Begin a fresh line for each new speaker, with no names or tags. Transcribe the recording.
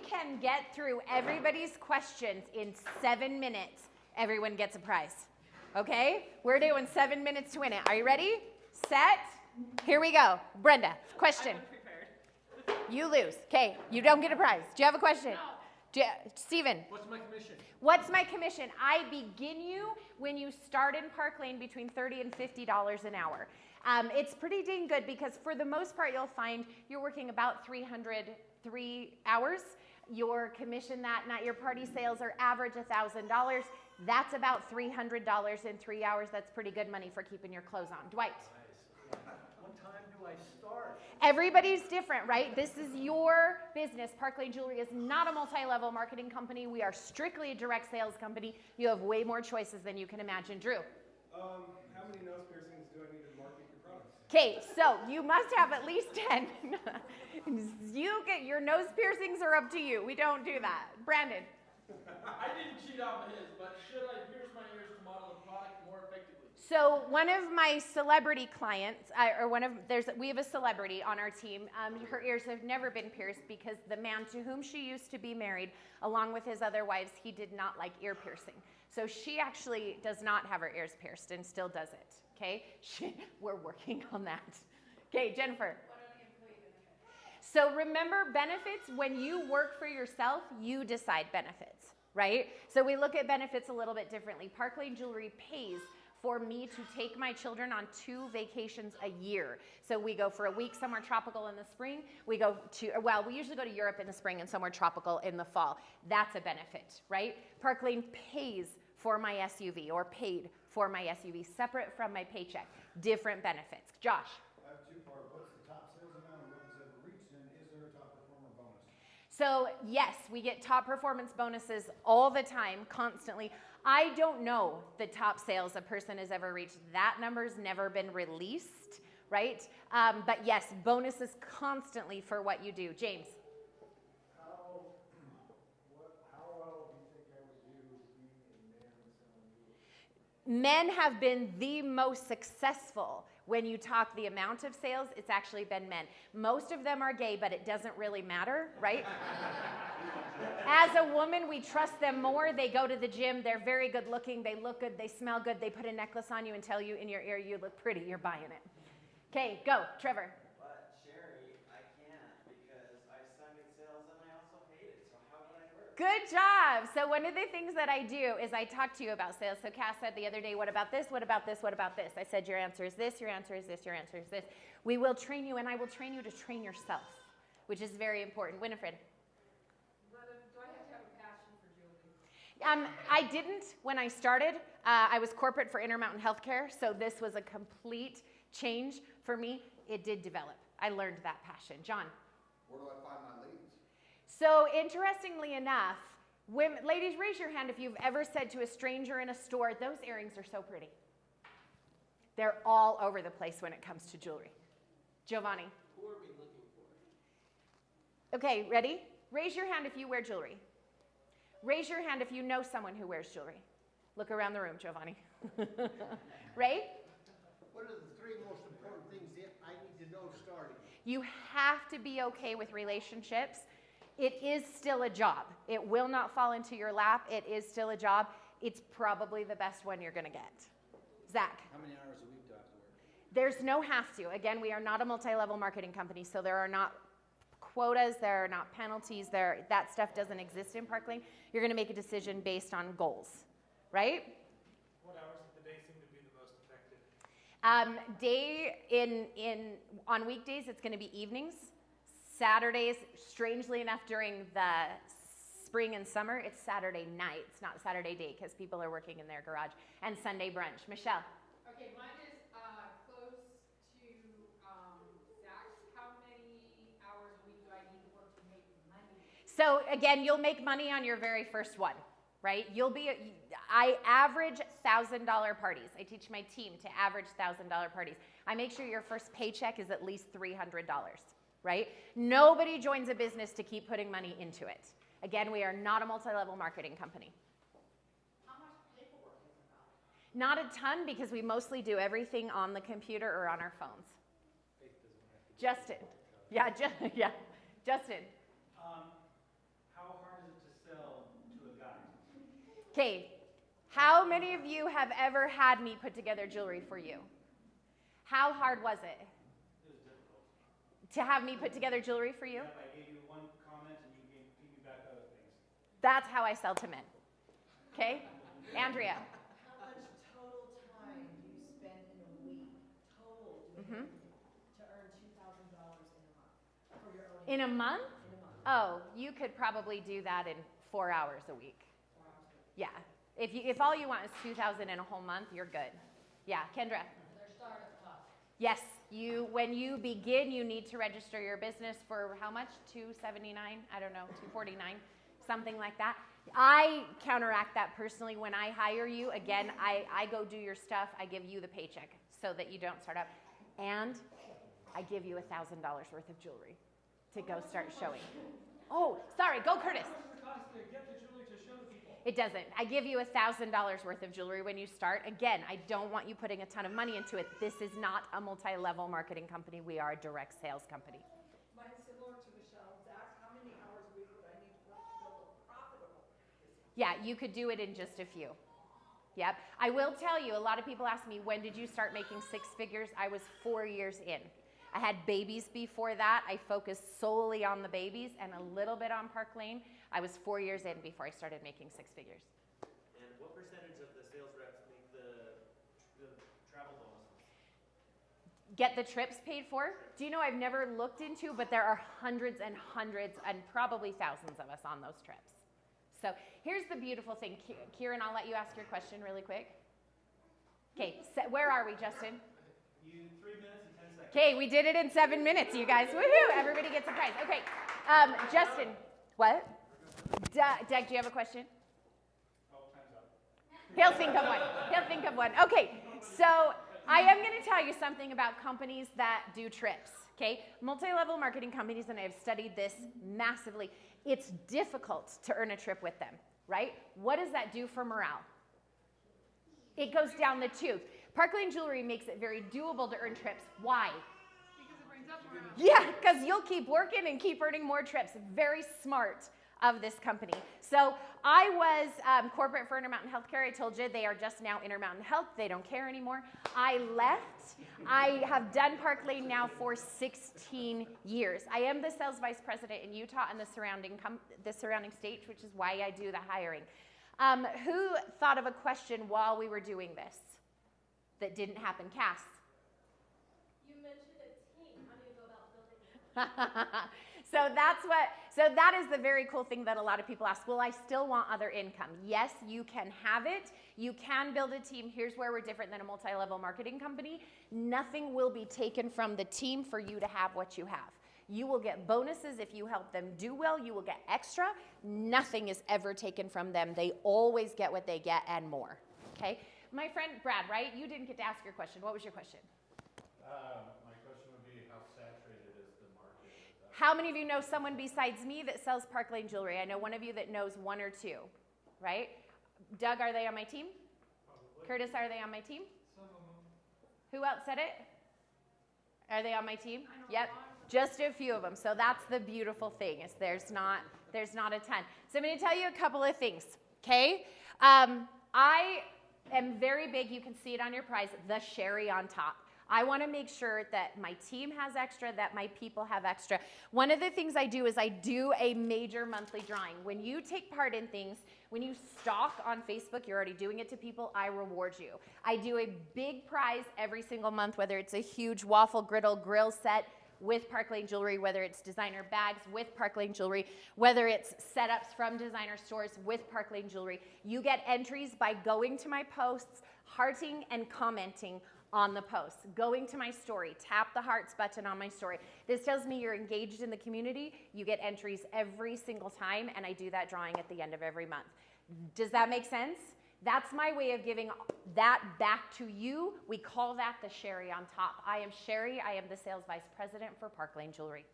can get through everybody's questions in 7 minutes, everyone gets a prize. Okay? We're doing 7 minutes to win it. Are you ready? Set. Here we go. Brenda, question. You lose. Okay, you don't get a prize. Do you have a question? No. Steven.
What's my commission?
What's my commission? I begin you when you start in Park Lane between $30 and $50 an hour. It's pretty dang good because for the most part you'll find you're working about 303 hours. Your commission that night, your party sales are average $1,000. That's about $300 in 3 hours. That's pretty good money for keeping your clothes on. Dwight.
What time do I start?
Everybody's different, right? This is your business. Park Lane Jewelry is not a multi-level marketing company. We are strictly a direct sales company. You have way more choices than you can imagine. Drew.
How many nose piercings do I need to market your products?
Okay, so you must have at least 10. Your nose piercings are up to you. We don't do that. Brandon.
I didn't cheat on his, but should I pierce my ears to model the product more effectively?
So one of my celebrity clients, we have a celebrity on our team. Her ears have never been pierced because the man to whom she used to be married, along with his other wives, he did not like ear piercing. So she actually does not have her ears pierced and still does it. Okay, we're working on that. Okay, Jennifer. So remember, benefits, when you work for yourself, you decide benefits, right? So we look at benefits a little bit differently. Park Lane Jewelry pays for me to take my children on 2 vacations a year. So we go for a week somewhere tropical in the spring. We usually go to Europe in the spring and somewhere tropical in the fall. That's a benefit, right? Park Lane pays for my SUV or paid for my SUV, separate from my paycheck. Different benefits. Josh.
I have 2-part. What's the top sales amount and what was ever reached, and is there a top performer bonus?
So yes, we get top performance bonuses all the time, constantly. I don't know the top sales a person has ever reached. That number's never been released, right? But yes, bonuses constantly for what you do. James.
How well do you think I would do being a man and selling jewelry?
Men have been the most successful. When you talk the amount of sales, it's actually been men. Most of them are gay, but it doesn't really matter, right? As a woman, we trust them more. They go to the gym. They're very good looking. They look good. They smell good. They put a necklace on you and tell you in your ear you look pretty. You're buying it. Okay, go. Trevor.
But, Cherie, I can't because I suck at sales and I also hate it. So how would I work?
Good job. So one of the things that I do is I talk to you about sales. So Cass said the other day, what about this? What about this? What about this? I said, your answer is this. Your answer is this. Your answer is this. We will train you, and I will train you to train yourself, which is very important. Winifred. I didn't when I started. I was corporate for Intermountain Healthcare, so this was a complete change for me. It did develop. I learned that passion. John.
Where do I find my leads?
So interestingly enough, ladies, raise your hand if you've ever said to a stranger in a store, those earrings are so pretty. They're all over the place when it comes to jewelry. Giovanni.
Who are we looking for?
Okay, ready? Raise your hand if you wear jewelry. Raise your hand if you know someone who wears jewelry. Look around the room, Giovanni. Ray?
What are the 3 most important things that I need to know starting?
You have to be okay with relationships. It is still a job. It will not fall into your lap. It is still a job. It's probably the best one you're going to get. Zach?
How many hours a week do I have to work?
There's no have to. Again, we are not a multi-level marketing company, so there are not quotas, there are not penalties, that stuff doesn't exist in Park Lane. You're going to make a decision based on goals, right?
What hours of the day seem to be the most effective?
On weekdays, it's going to be evenings. Saturdays, strangely enough, during the spring and summer, it's Saturday nights, not Saturday day, because people are working in their garage. And Sunday brunch. Michelle.
Okay, mine is close to Zach's. How many hours a week do I need to work to make money?
So again, you'll make money on your very first one, right? I average $1,000 parties. I teach my team to average $1,000 parties. I make sure your first paycheck is at least $300, right? Nobody joins a business to keep putting money into it. Again, we are not a multi-level marketing company.
How much paperwork is involved?
Not a ton, because we mostly do everything on the computer or on our phones. Justin. Yeah, Justin.
How
Okay, how many of you have ever had me put together jewelry for you? How hard was it?
It was difficult.
To have me put together jewelry for you?
Yep, I gave you one comment and you gave piggyback other things.
That's how I sell to men. Okay? Andrea.
How much total time do you spend in a week, total,
Mhm.
to earn $2,000 in a month for your own
In a
income?
month?
In a month.
Oh, you could probably do that in 4 hours a week.
4 hours a week.
Yeah. If all you want is 2,000 in a whole month, you're good. Yeah, Kendra.
Their startup cost.
Yes, when you begin, you need to register your business for how much? $279? I don't know, $249, something like that. I counteract that personally when I hire you. Again, I go do your stuff. I give you the paycheck so that you don't start up. And I give you $1,000 worth of jewelry to go start showing. Oh, sorry, go Curtis.
How much does it cost to get the jewelry to show the people?
It doesn't. I give you $1,000 worth of jewelry when you start. Again, I don't want you putting a ton of money into it. This is not a multi-level marketing company. We are a direct sales company.
Mine's similar to Michelle. Zach, how many hours a week would I need to work to build a profitable business?
Yeah, you could do it in just a few. Yep. I will tell you, a lot of people ask me, when did you start making six figures? I was 4 years in. I had babies before that. I focused solely on the babies and a little bit on Park Lane. I was 4 years in before I started making six figures.
And what percentage of the sales reps make the travel bonuses?
Get the trips paid for? Do you know I've never looked into, but there are hundreds and hundreds and probably thousands of us on those trips. So here's the beautiful thing. Kieran, I'll let you ask your question really quick. Okay, where are we, Justin?
3 minutes and 10 seconds.
Okay, we did it in 7 minutes, you guys. Woohoo! Everybody gets a prize. Okay, Justin, what? Doug, do you have a question?
Oh, time's up.
He'll think of one. He'll think of one. Okay, so I am going to tell you something about companies that do trips. Okay, multi-level marketing companies, and I've studied this massively. It's difficult to earn a trip with them, right? What does that do for morale? It goes down the tube. Park Lane Jewelry makes it very doable to earn trips. Why?
Because it brings up morale.
Yeah, because you'll keep working and keep earning more trips. Very smart of this company. So I was corporate for Intermountain Healthcare. I told you they are just now Intermountain Health. They don't care anymore. I left. I have done Park Lane now for 16 years. I am the sales vice president in Utah and the surrounding states, which is why I do the hiring. Who thought of a question while we were doing this that didn't happen? Cass.
You mentioned a team. How do you go about building it?
So that is the very cool thing that a lot of people ask. Well, I still want other income. Yes, you can have it. You can build a team. Here's where we're different than a multi-level marketing company. Nothing will be taken from the team for you to have what you have. You will get bonuses if you help them do well. You will get extra. Nothing is ever taken from them. They always get what they get and more. Okay? My friend Brad, right? You didn't get to ask your question. What was your question?
My question would be, how saturated is the market?
How many of you know someone besides me that sells Park Lane jewelry? I know one of you that knows one or two, right? Doug, are they on my team?
Probably.
Curtis, are they on my team?
Some of them.
Who else said it? Are they on my team? Yep, just a few of them. So that's the beautiful thing is there's not a ton. So I'm going to tell you a couple of things, okay? I am very big. You can see it on your prize, the Cherie on top. I want to make sure that my team has extra, that my people have extra. One of the things I do is I do a major monthly drawing. When you take part in things, when you stalk on Facebook, you're already doing it to people, I reward you. I do a big prize every single month, whether it's a huge waffle griddle grill set with Park Lane Jewelry, whether it's designer bags with Park Lane Jewelry, whether it's setups from designer stores with Park Lane Jewelry. You get entries by going to my posts, hearting and commenting on the post. Going to my story, tap the hearts button on my story. This tells me you're engaged in the community. You get entries every single time, and I do that drawing at the end of every month. Does that make sense? That's my way of giving that back to you. We call that the Cherie on top. I am Cherie. I am the sales vice president for Park Lane Jewelry.